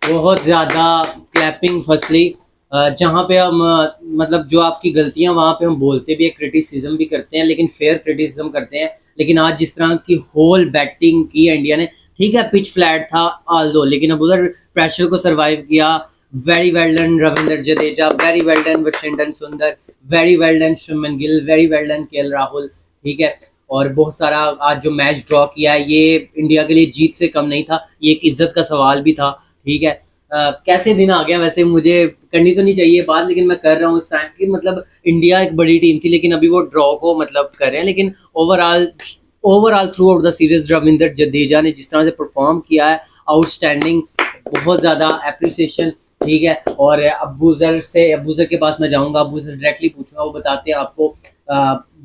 बहुत ज़्यादा clapping firstly, जहाँ पे हम मतलब जो आपकी गलतियाँ वहाँ पे हम बोलते भी है, क्रिटिसिज्म भी करते हैं, लेकिन फेयर क्रिटिसिज्म करते हैं। लेकिन आज जिस तरह की होल बैटिंग की है इंडिया ने, ठीक है पिच फ्लैट था ऑल दो, लेकिन अब उधर प्रेशर को सरवाइव किया। Very well done Ravindra Jadeja, very well done Washington Sundar, very well done Shubman Gill, very well done KL Rahul, ठीक है। और बहुत सारा आज जो मैच ड्रॉ किया है ये इंडिया के लिए जीत से कम नहीं था, ये एक इज्जत का सवाल भी था, ठीक है। कैसे दिन आ गया, वैसे मुझे करनी तो नहीं चाहिए बात, लेकिन मैं कर रहा हूँ इस टाइम की। मतलब इंडिया एक बड़ी टीम थी, लेकिन अभी वो ड्रॉ को मतलब कर रहे हैं। लेकिन overall through out the series Ravindra Jadeja ने जिस तरह से परफॉर्म किया है, आउटस्टैंडिंग, बहुत ज़्यादा एप्रिसिएशन, ठीक है। और अबूजर के पास मैं जाऊंगा, अबूजर डायरेक्टली पूछूंगा, वो बताते हैं आपको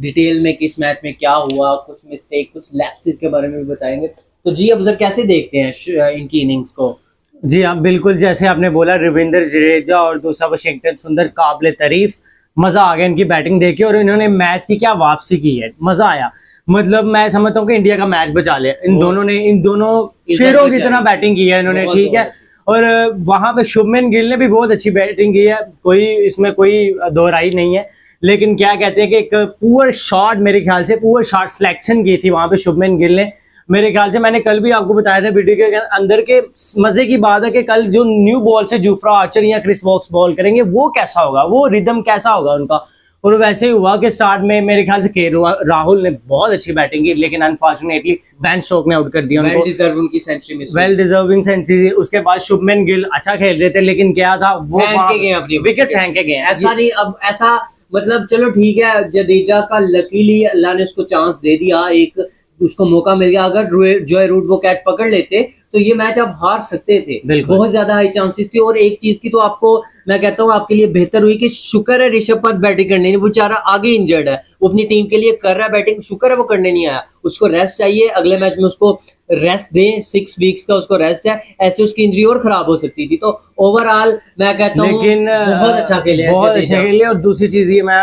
डिटेल में किस मैच में क्या हुआ, कुछ मिस्टेक, कुछ लैप्सेस के बारे में भी बताएंगे। तो जी अबूजर कैसे देखते हैं इनकी इनिंग्स को? जी हाँ बिल्कुल, जैसे आपने बोला रविंद्र जडेजा और दूसरा वशिंगटन सुंदर, काबिले तारीफ, मजा आ गया इनकी बैटिंग देख के। और इन्होंने मैच की क्या वापसी की है, मजा आया। मतलब मैं समझता हूँ कि इंडिया का मैच बचा लिया इन दोनों शेरों की तरह बैटिंग की है इन्होंने, ठीक है। और वहां पे शुभमन गिल ने भी बहुत अच्छी बैटिंग की है, इसमें कोई दोहराई नहीं है। लेकिन क्या कहते हैं कि एक पुअर शॉट, मेरे ख्याल से पुअर शॉट सिलेक्शन की थी वहां पे शुभमन गिल ने। मेरे ख्याल से मैंने कल भी आपको बताया था वीडियो के अंदर के मजे की बात है कि कल जो न्यू बॉल से जुफ्रा आर्चर या क्रिस वॉक्स बॉल करेंगे वो कैसा होगा, वो रिदम कैसा होगा उनका। और वैसे ही हुआ कि स्टार्ट में मेरे ख्याल से केएल राहुल ने बहुत अच्छी बैटिंग की, लेकिन अनफॉर्चुनेटली बेन स्टोक्स ने आउट कर दिया उनको। Well deserving century. उसके बाद शुभमन गिल अच्छा खेल रहे थे, लेकिन क्या था वो विकेट फेंक के गए। ऐसा नहीं, अब ऐसा मतलब चलो ठीक है, जडेजा का लकीली अल्लाह ने उसको चांस दे दिया, एक उसको मौका मिल गया। अगर जॉय रूट वो कैच पकड़ लेते तो ये मैच आप हार सकते थे, बहुत ज्यादा हाई चांसेस थी। और एक चीज की तो आपको मैं कहता हूँ आपके लिए बेहतर हुई कि शुक्र है ऋषभ पंत बैटिंग करने नहीं, वो बेचारा आगे इंजर्ड है, वो अपनी टीम के लिए कर रहा है बैटिंग, शुक्र है वो करने नहीं आया, उसको रेस्ट चाहिए। अगले मैच में उसको रेस्ट दें, 6 वीक्स का उसको रेस्ट है, ऐसे उसकी इंजरी और खराब हो सकती थी। तो ओवरऑल मैं कहता हूँ लेकिन बहुत अच्छा खेले, बहुत अच्छा खेले। और दूसरी चीज ये मैं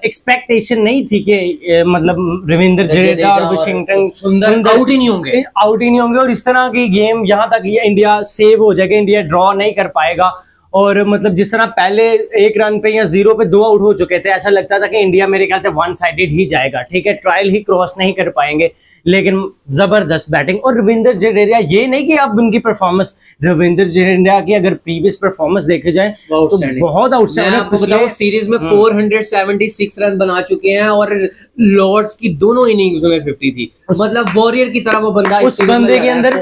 एक्सपेक्टेशन नहीं थी कि मतलब रविंद्र जडेजा और वशिंगटन सुंदर आउट ही नहीं होंगे और इस तरह की गेम यहाँ तक ये इंडिया सेव हो जाएगा, इंडिया ड्रॉ नहीं कर पाएगा। और मतलब जिस तरह पहले 1 रन पे या 0 पे 2 आउट हो चुके थे, ऐसा लगता था कि इंडिया मेरे ख्याल से 1 साइडेड ही जाएगा, ठीक है, ट्रायल ही क्रॉस नहीं कर पाएंगे। लेकिन जबरदस्त बैटिंग। और रविंद्र जडेजा, ये नहीं कि अब उनकी परफॉर्मेंस, रविंद्र जडेजा की अगर प्रीवियस परफॉर्मेंस देखे जाए तो बहुत आउटस्टैंडिंग। आपको बताऊं सीरीज में 476 रन बना चुके हैं और लॉर्ड्स की दोनों इनिंग्स में 50 थी। मतलब वॉरियर की तरह वो बंदा, उस बंदे के अंदर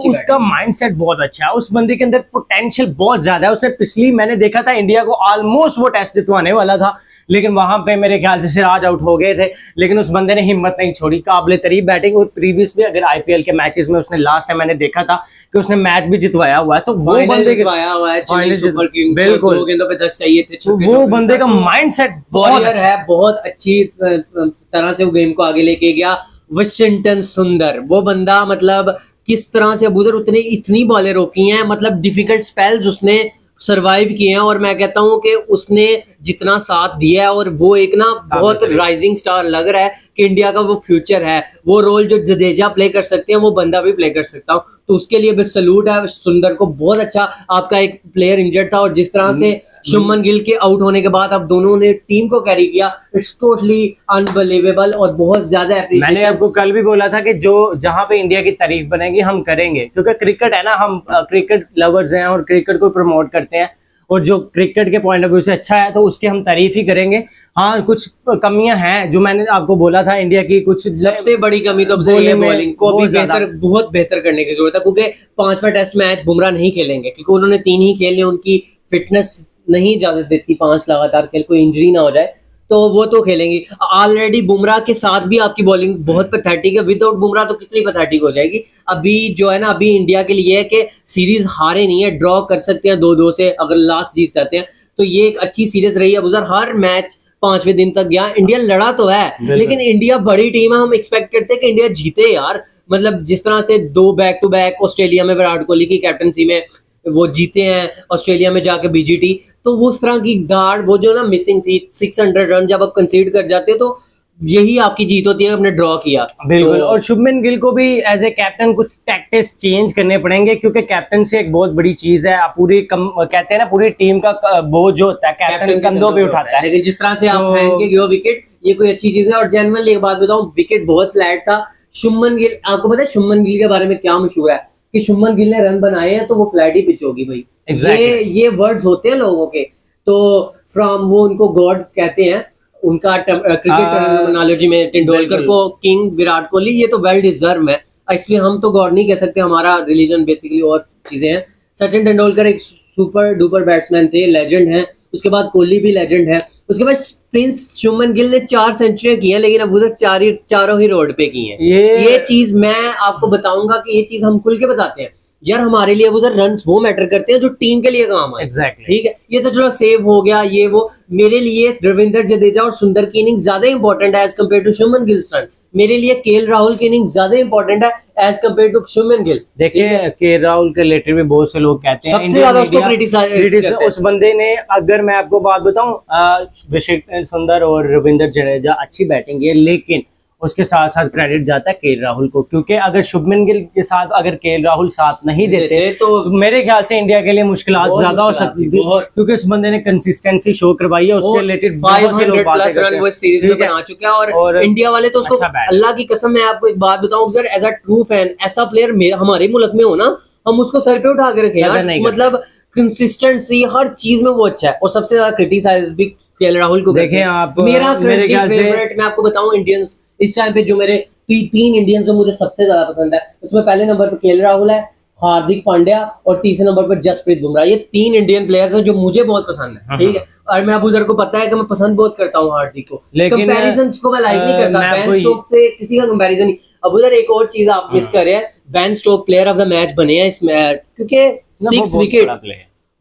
उसका माइंडसेट बहुत अच्छा है, उस बंदे के अंदर पोटेंशियल बहुत ज्यादा है। उसने पिछली मैंने देखा था इंडिया को ऑलमोस्ट वो टेस्ट जितवाने वाला था, लेकिन वहां पे मेरे ख्याल से सिराज आउट हो गए थे, लेकिन उस बंदे ने हिम्मत नहीं छोड़ी, काबिले तारीफ बैटिंग। और प्रीवियस भी अगर आईपीएल के मैचेस में उसने लास्ट टाइम मैंने देखा था कि उसने मैच भी जितवाया हुआ है, तो वो बंदे जितवाया हुआ है चेन्नई सुपर किंग्स, बिल्कुल 2 गेंदों पे 10 चाहिए थे, वो बंदे का माइंडसेट बहुत है, बहुत अच्छी तरह से वो गेम को आगे लेके गया। वशिंगटन सुंदर वो बंदा, मतलब किस तरह से अबूजर इतनी बॉलें रोकी हैं, मतलब डिफिकल्ट स्पेल्स उसने सरवाइव किए हैं। और मैं कहता हूं कि उसने जितना साथ दिया है, और वो एक ना बहुत राइजिंग स्टार लग रहा है कि इंडिया का वो फ्यूचर है। वो रोल जो जडेजा प्ले कर सकते हैं वो बंदा भी प्ले कर सकता हूं, तो उसके लिए बस सलूट है सुंदर को। बहुत अच्छा, आपका एक प्लेयर इंजर्ड था और जिस तरह से शुभमन गिल के आउट होने के बाद अब दोनों ने टीम को कैरी किया, इट्स टोटली अनबिलीवेबल और बहुत ज्यादा। मैंने आपको कल भी बोला था कि जो जहां पे इंडिया की तारीफ बनेगी हम करेंगे, क्योंकि क्रिकेट है ना, हम क्रिकेट लवर्स हैं और क्रिकेट को प्रमोट करते हैं, और जो क्रिकेट के पॉइंट ऑफ व्यू से अच्छा है तो उसकी हम तारीफ ही करेंगे। हाँ कुछ कमियां हैं जो मैंने आपको बोला था इंडिया की, कुछ सबसे बड़ी कमी तो बॉलिंग को भी बहुत बेहतर करने की जरूरत है, क्योंकि 5वां टेस्ट मैच बुमराह नहीं खेलेंगे, क्योंकि उन्होंने 3 ही खेलने, उनकी फिटनेस नहीं इजाजत देती 5 लगातार खेल, कोई इंजरी ना हो जाए, तो वो तो खेलेंगी। ऑलरेडी बुमराह के साथ भी आपकी बॉलिंग बहुत पैथेटिक है, विदाउट बुमराह तो कितनी पैथेटिक हो जाएगी। अभी जो है ना, अभी इंडिया के लिए है कि सीरीज हारे नहीं है, ड्रॉ कर सकते हैं 2-2 से, अगर लास्ट जीत जाते हैं तो ये एक अच्छी सीरीज रही है। अबूजर हर मैच 5वें दिन तक गया, इंडिया लड़ा तो है, लेकिन इंडिया बड़ी टीम है, हम एक्सपेक्ट करते हैं कि इंडिया जीते यार। मतलब जिस तरह से 2 बैक टू बैक ऑस्ट्रेलिया में विराट कोहली की कैप्टनसी में वो जीते हैं, ऑस्ट्रेलिया में जाके बीजीटी, तो वो उस तरह की गार्ड वो जो ना मिसिंग थी, 600 रन जब आप कंसीड कर जाते हो तो यही आपकी जीत होती है, आपने ड्रॉ किया। बिल्कुल। और शुभमन गिल को भी एज ए कैप्टन कुछ टैक्टिक्स चेंज करने पड़ेंगे, क्योंकि कैप्टन से एक बहुत बड़ी चीज है, आप पूरी कहते हैं ना पूरी टीम का बोझ जो होता है कैप्टन कंधों पे उठाता है। लेकिन जिस तरह से आप फेंक के गए हो विकेट, ये कोई अच्छी चीज है। और जेन्युइनली एक बात बताऊं, विकेट बहुत फ्लैट था। शुभमन गिल, आपको पता है शुभमन गिल के बारे में क्या मशहूर है कि शुभमन गिल ने रन बनाए हैं तो वो फ्लैट ही पिच होगी भाई। ये वर्ड्स होते हैं लोगों के, तो फ्रॉम वो उनको गॉड कहते हैं, उनका क्रिकेट टर्मिनोलॉजी में तेंदुलकर को किंग, विराट कोहली ये तो वेल डिजर्व है, इसलिए हम तो गॉड नहीं कह सकते, हमारा रिलीजन बेसिकली और चीजें हैं। सचिन तेंदुलकर एक सुपर डुपर बैट्समैन थे, लेजेंड हैं। उसके बाद कोहली भी लेजेंड है। उसके बाद प्रिंस शुभमन गिल ने 4 सेंचुरियां की हैं, लेकिन अब उधर चारों ही रोड पे की हैं। ये चीज मैं आपको बताऊंगा कि ये चीज हम खुल के बताते हैं यार, हमारे लिए वो रन्स वो मैटर करते हैं जो टीम के लिए काम है। Exactly. ठीक है, ये तो चलो सेव हो गया, ये वो मेरे लिए रविंद्र जडेजा और सुंदर की इनिंग ज्यादा इंपॉर्टेंट है as compare to Shubman Gill run. मेरे लिए केएल राहुल की इनिंग ज्यादा इंपॉर्टेंट है as compare to Shubman Gill. देखिए केएल राहुल के रिलेटेड भी बहुत से लोग कहते हैं, सबसे ज्यादा उसको क्रिटिसाइज उस बंदे ने, अगर मैं आपको बात बताऊं, वशिंगटन सुंदर और रविंद्र जडेजा अच्छी बैटिंग है, लेकिन उसके साथ साथ क्रेडिट जाता है केएल राहुल को, क्योंकि अगर शुभमन गिल के साथ अगर केएल राहुल साथ नहीं देते तो मेरे ख्याल से इंडिया के लिए मुश्किलात ज्यादा हो सकती थी, क्योंकि इस बंदे ने कंसिस्टेंसी शो करवाई है। उसके रिलेटेड 500 प्लस रन वो सीरीज में बना चुका है, और इंडिया वाले तो उसको, अल्लाह की कसम मैं आपको एक बात बताऊं sir, as a true fan, ऐसा प्लेयर हमारे मुल्क में हो ना, हम उसको सर पे उठा के रखे यार। मतलब कंसिस्टेंसी हर चीज में वो अच्छा है, और सबसे ज्यादा क्रिटिसाइज भी केएल राहुल को देखें आप। मेरा फेवरेट मैं आपको बताऊं इंडियंस इस टाइम पे, जो मेरे 3 इंडियंस जो मुझे सबसे ज्यादा पसंद है, उसमें पहले नंबर पर केएल राहुल है, हार्दिक पांड्या, और तीसरे नंबर पर जसप्रीत बुमराह। ये 3 इंडियन प्लेयर्स हैं जो मुझे बहुत पसंद है। ठीक है, और मैं अबू जर को पता है कि मैं पसंद बहुत करता हूँ हार्दिक को, लेकिन को मैं लाइक नहीं करता, बेन स्टोक से किसी का कंपैरिजन नहीं। अबू जर एक और चीज आप मिस कर रहे हैं, Ben Stoke player of the match बने हैं इसमें, क्योंकि 6 विकेट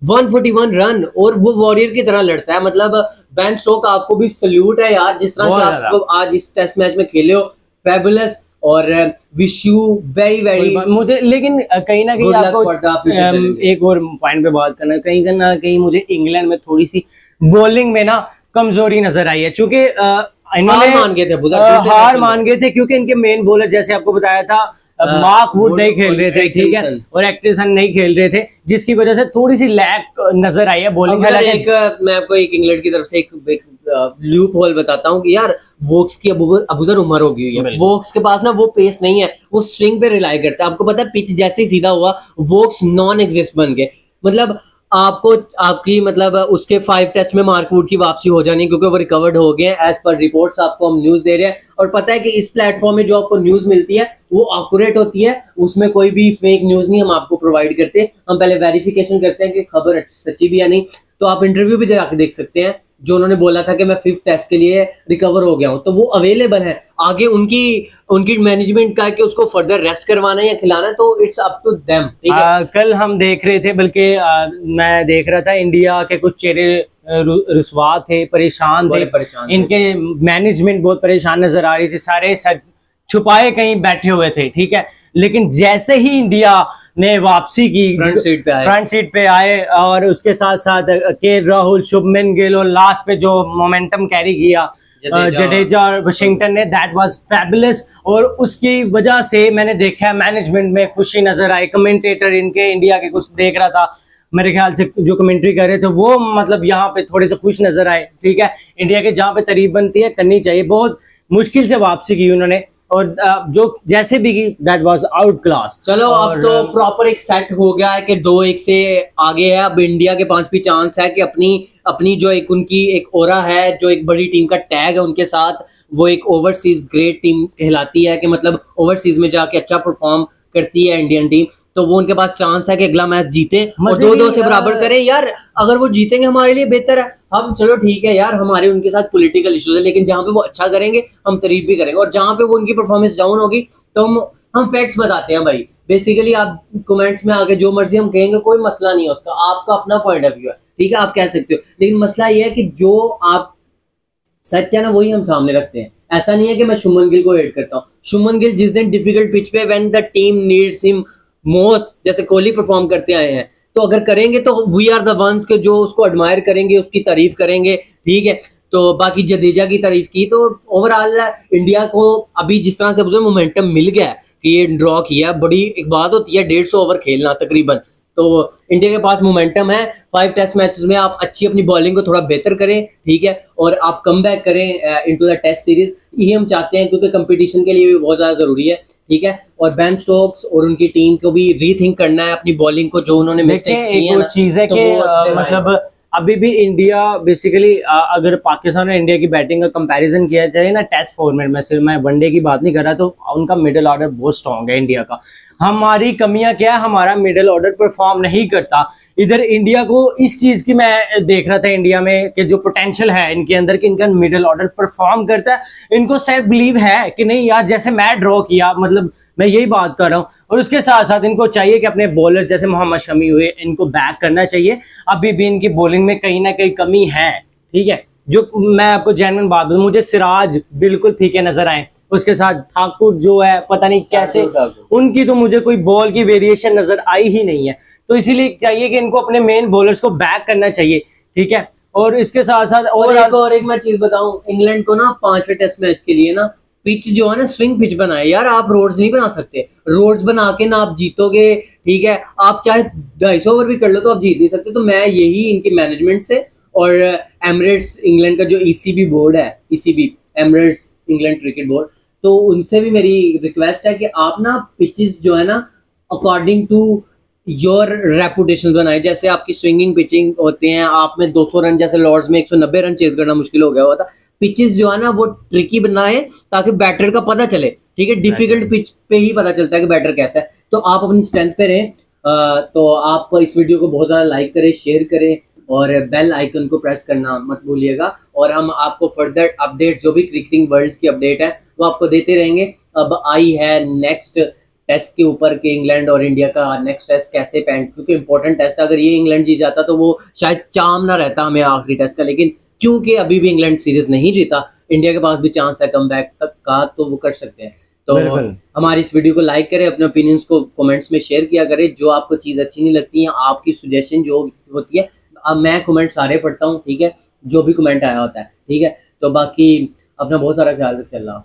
141 रन, और वो वॉरियर की तरह लड़ता है। मतलब बेन स्टोक आपको भी सल्यूट है यार, जिस तरह से आप आज इस टेस्ट मैच में खेले हो, फैबुलस, और विश यू वेरी वेरी। मुझे लेकिन कहीं ना कहीं आपको एक और पॉइंट पे बात करना, कहीं ना कहीं मुझे इंग्लैंड में थोड़ी सी बॉलिंग में ना कमजोरी नजर आई है, चूंकि इन्होंने हार मान गए थे, क्योंकि इनके मेन बॉलर जैसे आपको बताया था मार्क वुड नहीं खेल रहे थे, ठीक है, और एंडरसन नहीं खेल रहे थे, जिसकी वजह से थोड़ी सी लैक नजर आई है बॉलिंग। मैं आपको एक इंग्लैंड की तरफ से एक लूप होल बताता हूँ कि यार वोक्स की अबूजर उम्र हो गई है, वोक्स के पास ना वो पेस नहीं है, वो स्विंग पे रिलाई करता है। आपको पता है पिच जैसे ही सीधा हुआ वोक्स नॉन एग्जिस्ट बन गए। मतलब आपको आपकी मतलब उसके 5 टेस्ट में मार्क वुड की वापसी हो जानी, क्योंकि वो रिकवर्ड हो गए एज पर रिपोर्ट्स, आपको हम न्यूज दे रहे हैं। और पता है कि इस प्लेटफॉर्म में जो आपको न्यूज मिलती है वो एक्यूरेट होती है, उसमें कोई भी फेक न्यूज नहीं हम आपको प्रोवाइड करते। हम पहले वेरिफिकेशन करते हैं कि खबर सच्ची भी या नहीं। तो आप इंटरव्यू भी जाके देख सकते हैं, जो उन्होंने बोला था कि मैं 5th टेस्ट के लिए रिकवर हो गया हूं, तो वो अवेलेबल है। आगे उनकी मैनेजमेंट का कि उसको फर्दर रेस्ट करवाना है या खिलाना है, तो इट्स अप टू देम। कल हम देख रहे थे, बल्कि मैं देख रहा था, इंडिया के कुछ चेहरे रुस्वा थे, परेशान थे, इनके मैनेजमेंट बहुत परेशान नजर आ रही थी, सारे सर छुपाए कहीं बैठे हुए थे, ठीक है। लेकिन जैसे ही इंडिया ने वापसी की, फ्रंट सीट पे आए और उसके साथ साथ केएल राहुल, शुभमन गिल, और लास्ट पे जो मोमेंटम कैरी किया जडेजा और वाशिंगटन ने, दैट वाज फैबुलस। और उसकी वजह से मैंने देखा मैनेजमेंट में खुशी नजर आई। कमेंटेटर इनके इंडिया के कुछ देख रहा था, मेरे ख्याल से जो कमेंट्री कर रहे थे वो मतलब यहाँ पे थोड़े से खुश नजर आए, ठीक है। इंडिया के जहाँ पे तारीफ बनती है करनी चाहिए। बहुत मुश्किल से वापसी की उन्होंने, और जो जैसे भी की दैट वाज आउट क्लास। चलो अब तो प्रॉपर एक सेट हो गया है कि 2-1 से आगे है। अब इंडिया के पास भी चांस है कि अपनी जो एक उनकी एक ओरा है, जो एक बड़ी टीम का टैग है उनके साथ, वो एक ओवरसीज ग्रेट टीम कहलाती है, कि मतलब ओवरसीज में जाके अच्छा परफॉर्म करती है इंडियन टीम, तो वो उनके पास चांस है कि अगला मैच जीते और 2-2 से बराबर करें। यार अगर वो जीतेंगे हमारे लिए बेहतर है। हम चलो ठीक है यार, हमारे उनके साथ पॉलिटिकल इश्यूज है, लेकिन जहां पे वो अच्छा करेंगे हम तारीफ भी करेंगे, और जहां पे वो उनकी परफॉर्मेंस डाउन होगी तो हम फैक्ट्स बताते हैं भाई। बेसिकली आप कमेंट्स में आके जो मर्जी हम कहेंगे, कोई मसला नहीं है उसका, आपका अपना पॉइंट ऑफ व्यू है, ठीक है, आप कह सकते हो। लेकिन मसला ये है कि जो आप सच है ना वही हम सामने रखते हैं। ऐसा नहीं है कि मैं शुभमन गिल को हेट करता हूँ। शुभमन गिल जिस दिन डिफिकल्ट पिच पे when the team needs him most, जैसे कोहली परफॉर्म करते आए हैं, तो अगर करेंगे तो वी आर द वंस के जो उसको एडमायर करेंगे, उसकी तारीफ करेंगे, ठीक है। तो बाकी जडेजा की तारीफ की। तो ओवरऑल इंडिया को अभी जिस तरह से मोमेंटम मिल गया है कि ये ड्रॉ किया, बड़ी एक बात होती है 150 ओवर खेलना तकरीबन, तो इंडिया के पास मोमेंटम है। 5 टेस्ट मैचेस में आप अच्छी अपनी बॉलिंग को थोड़ा बेहतर करें, ठीक है, और आप कम बैक करें इनटू द टेस्ट सीरीज, यही हम चाहते हैं, क्योंकि कंपटीशन के लिए भी बहुत ज़्यादा ज़रूरी है, ठीक है। और बेन स्टोक्स और उनकी टीम को भी रीथिंक करना है अपनी बॉलिंग को, जो उन्होंने मिस्टेक्स की हैं ना, चीज़ है कि मतलब अभी भी इंडिया बेसिकली अगर पाकिस्तान और इंडिया की बैटिंग का कंपैरिजन किया जाए ना टेस्ट फॉर्मेट में, सिर्फ मैं वनडे की बात नहीं कर रहा, तो उनका मिडिल ऑर्डर बहुत स्ट्रॉन्ग है इंडिया का। हमारी कमियां क्या है, हमारा मिडिल ऑर्डर परफॉर्म नहीं करता। इधर इंडिया को इस चीज की मैं देख रहा था इंडिया में कि जो पोटेंशियल है इनके अंदर कि इनका मिडिल ऑर्डर परफॉर्म करता है, इनको सेल्फ बिलीव है कि नहीं यार, जैसे मैं ड्रॉ किया, मतलब मैं यही बात कर रहा हूँ। और उसके साथ साथ इनको चाहिए कि अपने बॉलर जैसे मोहम्मद शमी हुए, इनको बैक करना चाहिए। अभी भी इनकी बॉलिंग में कहीं ना कहीं कमी है, ठीक है। जो मैं आपको जेन्युइन बात बताऊं, मुझे सिराज बिल्कुल फीके नजर आए, उसके साथ ठाकुर जो है पता नहीं कैसे, उनकी तो मुझे कोई बॉल की वेरिएशन नजर आई ही नहीं है। तो इसीलिए चाहिए कि इनको अपने मेन बॉलर्स को बैक करना चाहिए, ठीक है। और इसके साथ साथ और एक मैं चीज बताऊं, इंग्लैंड को ना 5वें टेस्ट मैच के लिए ना पिच जो है ना स्विंग पिच बनाए यार, आप रोड्स नहीं बना सकते। रोड्स बना के ना आप जीतोगे, ठीक है, आप चाहे 250 ओवर भी कर लो तो आप जीत नहीं सकते। तो मैं यही इनकी मैनेजमेंट से और एमिरेट्स इंग्लैंड का जो ईसीबी बोर्ड है, ECB Emirates England cricket board, तो उनसे भी मेरी रिक्वेस्ट है कि आप ना पिचेस जो है ना अकॉर्डिंग टू योर रेपुटेशन बनाए। जैसे आपकी स्विंगिंग पिचिंग होते हैं, आप में 200 रन, जैसे लॉर्ड्स में 190 रन चेज करना मुश्किल हो गया हुआ था। पिचेस जो है ना वो ट्रिकी बनाए ताकि बैटर का पता चले, ठीक है। डिफिकल्ट पिच पे ही पता चलता है कि बैटर कैसा है। तो आप अपनी स्ट्रेंथ पे रहें। तो आप इस वीडियो को बहुत ज़्यादा लाइक करें, शेयर करें और बेल आइकन को प्रेस करना मत भूलिएगा। और हम आपको फर्दर अपडेट, जो भी क्रिकेटिंग वर्ल्ड की अपडेट है, वो आपको देते रहेंगे। अब आई है नेक्स्ट टेस्ट के ऊपर कि इंग्लैंड और इंडिया का नेक्स्ट टेस्ट कैसे पैंट, क्योंकि इंपॉर्टेंट टेस्ट, अगर ये इंग्लैंड जीत जाता तो वो शायद चाम ना रहता हमें आखिरी टेस्ट का। लेकिन क्योंकि अभी भी इंग्लैंड सीरीज नहीं जीता, इंडिया के पास भी चांस है कम बैक तक का, तो वो कर सकते हैं। तो हमारी इस वीडियो को लाइक करें, अपने ओपिनियंस को कमेंट्स में शेयर किया करें। जो आपको चीज़ अच्छी नहीं लगती है, आपकी सुजेशन जो होती है, अब मैं कमेंट सारे पढ़ता हूँ, ठीक है, जो भी कमेंट आया होता है, ठीक है। तो बाकी अपना बहुत सारा ख्याल रखिए। अल्लाह।